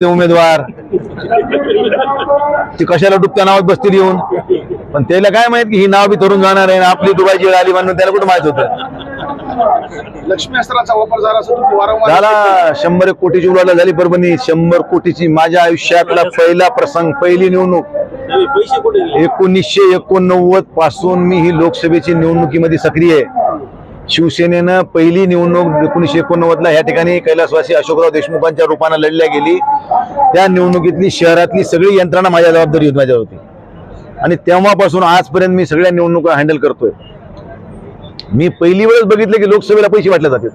उमेदवार ती कशाला डुबत्या नावात बसतील येऊन, पण त्याला काय माहित की ही नाव बी धरून जाणार आहे, आपली दुबायची वेळ आली म्हणून त्याला कुठं माहित होतं. लक्ष्मी अस्त्राचा वापर झाला 100 कोटीची उलाढाल झाली. परभणी 100 कोटीची. माझ्या आयुष्यातला पहिला प्रसंग, पहिली निवडणूक 1989 पासून मी ही लोकसभेची निवडणुकीमध्ये सक्रिय आहे. शिवसेनेनं पहिली निवडणूक 1989ला या ठिकाणी कैलासवासी अशोकराव देशमुखांच्या रूपाने लढल्या गेली. त्या निवडणुकीतली शहरातली सगळी यंत्रणा माझ्या जबाबदारी माझ्यावर होती आणि तेव्हापासून आजपर्यंत मी सगळ्या निवडणुका हँडल करतोय. मी पहिली वेळेस बघितलं की लोकसभेला पैसे वाटले जातात,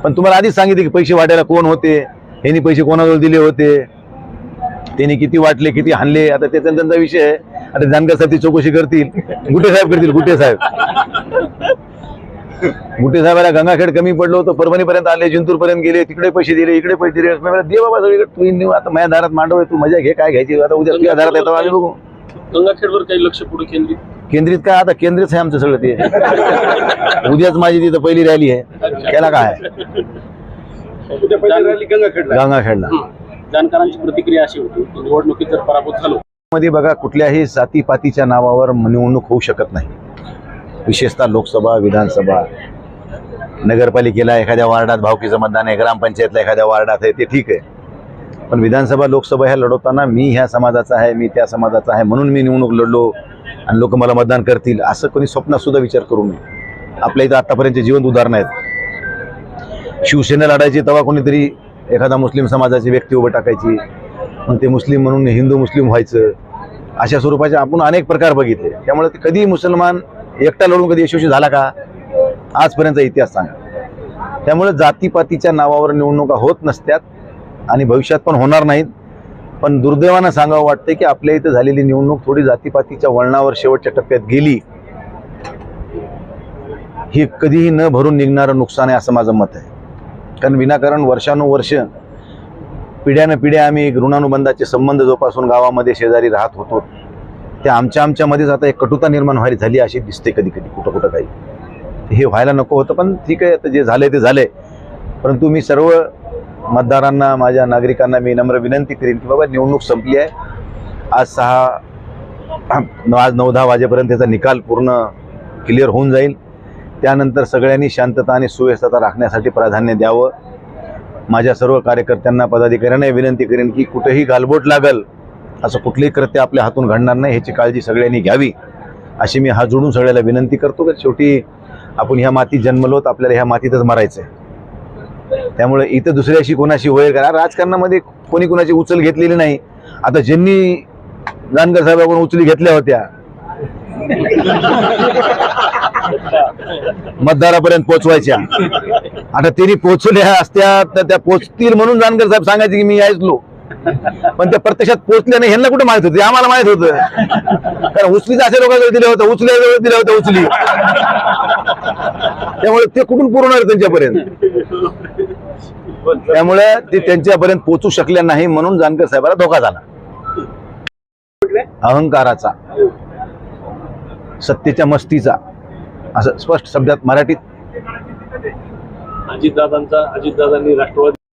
पण तुम्हाला आधीच सांगितले की पैसे वाटायला कोण होते, यांनी पैसे कोणाजवळ दिले होते, त्यांनी किती वाटले, किती हाणले. आता त्याचा त्यांचा विषय आहे. आता जानकर साहेब ती चौकशी करतील, गुटे साहेब करतील. गुटे साहेबाला गंगाखेड कमी पडलो होतं, परभणीपर्यंत आले, जिंतूर पर्यंत गेले, तिकडे पैसे दिले, इकडे पैसे दिले. दे बाबा सगळीकडे, तू आता माझ्या दारात मांडव, तू मजा घे, काय घ्यायची आता उद्या तुझ्या दारात येतो आम्ही बघू. गंगाखेडवर काही लक्ष पुढे केंद्रित काय, आता केंद्रित आहे आमचं सगळं. ते उद्याच माझी तिथं पहिली रॅली आहे. त्याला काय गंगाखेडला. जानकरांची प्रतिक्रिया अशी होती, निवडणुकीत जर पराभूत झालो मध्ये बघा, कुठल्याही जातीपातीच्या नावावर निवडणूक होऊ शकत नाही. विशेषतः लोकसभा, विधानसभा, नगरपालिकेला एखाद्या वार्डात भावकीचं मतदान आहे, ग्रामपंचायतला एखाद्या वार्डात आहे, ते ठीक आहे. पण विधानसभा, लोकसभा ह्या लढवताना मी ह्या समाजाचा आहे, मी त्या समाजाचा आहे म्हणून मी निवडणूक लढलो आणि लोक मला मतदान करतील असं कोणी स्वप्नात सुद्धा विचार करू नये. आपल्या इथं आतापर्यंत जिवंत उदाहरणं आहेत. शिवसेना लढायची तेव्हा कोणीतरी एखादा मुस्लिम समाजाची व्यक्ती उभं टाकायची, मग ते मुस्लिम म्हणून हिंदू मुस्लिम व्हायचं. अशा स्वरूपाचे आपण अनेक प्रकार बघितले. त्यामुळे कधी मुसलमान एकटा लढून कधी यशस्वी झाला का, आजपर्यंतचा इतिहास सांगा. त्यामुळे जातीपातीच्या नावावर निवडणुका होत नसत्यात आणि भविष्यात पण होणार नाहीत. पण दुर्दैवानं सांगावं वाटते की आपल्या इथं झालेली निवडणूक थोडी जातीपातीच्या वळणावर शेवटच्या टप्प्यात गेली. ही कधीही न भरून निघणारं नुकसान आहे असं माझं मत आहे. कारण विनाकारण वर्षानुवर्ष, पिढ्यानं पिढ्या आम्ही ऋणानुबंधाचे संबंध जोपासून गावामध्ये शेजारी राहत होतो, त्या आमच्यामध्येच आता एक कटुता निर्माण व्हायला झाली अशी दिसते कधी कधी, कुठं कुठं काही. हे व्हायला नको होतं, पण ठीक आहे, आता जे झालंय ते झालंय. परंतु मी सर्व मतदारांना, माझ्या नागरिकांना मी नम्र विनंती करीन की बाबा, निवडणूक संपली आहे. आज 9-10 वाजेपर्यंत त्याचा निकाल पूर्ण क्लिअर होऊन जाईल. त्यानंतर सगळ्यांनी शांतता आणि सुव्यवस्था राखण्यासाठी प्राधान्य द्यावं. माझ्या सर्व कार्यकर्त्यांना, पदाधिकाऱ्यांना विनंती करेन की कुठेही गालबोट लागल असं कुठलंही कृत्य आपल्या हातून घडणार नाही, ह्याची काळजी सगळ्यांनी घ्यावी अशी मी हात जोडून सगळ्याला विनंती करतो. की शेवटी आपण ह्या मातीत जन्मलोत, आपल्याला ह्या मातीतच मरायचं आहे. त्यामुळे इथं दुसऱ्याशी कोणाशी वैर करा. राजकारणामध्ये कोणी कोणाची उचल घेतलेली नाही. आता ज्यांनी जानकर साहेबांकडून उचली घेतल्या होत्या मतदारापर्यंत पोहोचवायच्या, आता त्यांनी पोहोचल्या असत्या तर त्या पोहोचतील म्हणून जानकर साहेब सांगायचे की मी ऐकलो, पण त्या प्रत्यक्षात पोहोचल्या नाही. ह्यांना कुठे माहित होते, आम्हाला माहित होतं. कारण उचलीच असे लोकांकडे दिले होते, उचल्या दिले होते उचली, त्यामुळे ते कुठून पुरवणार त्यांच्यापर्यंत. त्यामुळे ते त्यांच्यापर्यंत पोहोचू शकल्या नाही म्हणून जानकर साहेबांना धोका झाला. अहंकाराचा, सत्तेच्या मस्तीचा, असं स्पष्ट शब्दात मराठीत अजितदादांनी राष्ट्रवादी